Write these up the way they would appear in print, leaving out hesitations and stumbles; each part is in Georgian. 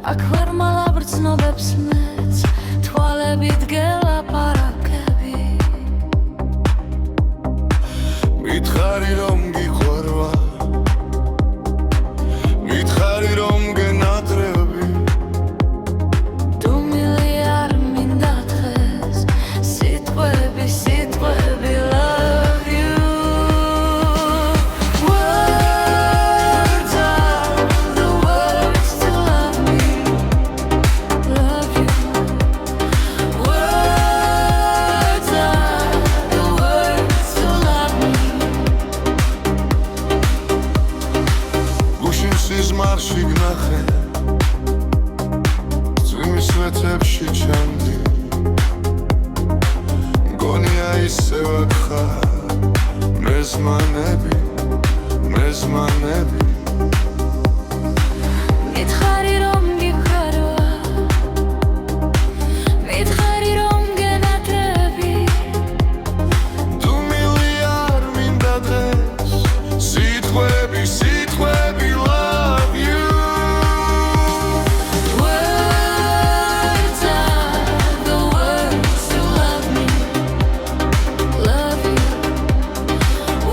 აქ ვერ მალაბრძნობებს მეც თვალებით გელაპარაკები მითხარი რომ გიყვარვა მითხარი რომ გენატრები თუ მილი არ მინდა დღეს სიტყვები love you Words are the words to love me Love you Words are the words to love me გუშინ სიზმარში გნახე წვიმის ლეთებში ჩამდი მგონია ისევ აქ ხარ მეზმანები მითხარი რომ გიყვარვა მითხარი რომ გენატრები თუ მილი არ მინდა დღეს სიტყვები love you Words are the words to love me Love you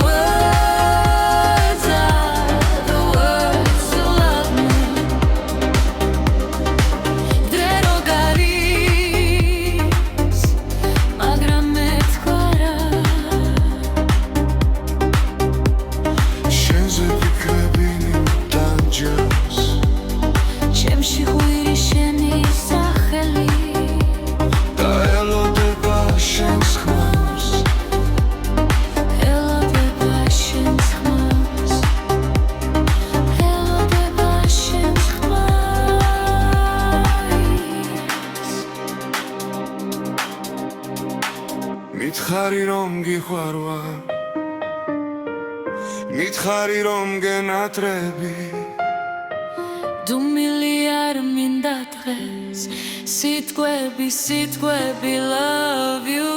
Words are the words to love me Dre რო გარის მაგრამ მეთქარა შენზე ფიქრები დაჯერს ჩემში ღვირი შენი სახელი და ელოდება შენს ხმას ელოდება შენს ხმას ელოდება შენს ხმას მითხარი რომ გიყვარვა მითხარი რომ გენატრები თუ მილი არ მინდა დღეს სიტყვები love you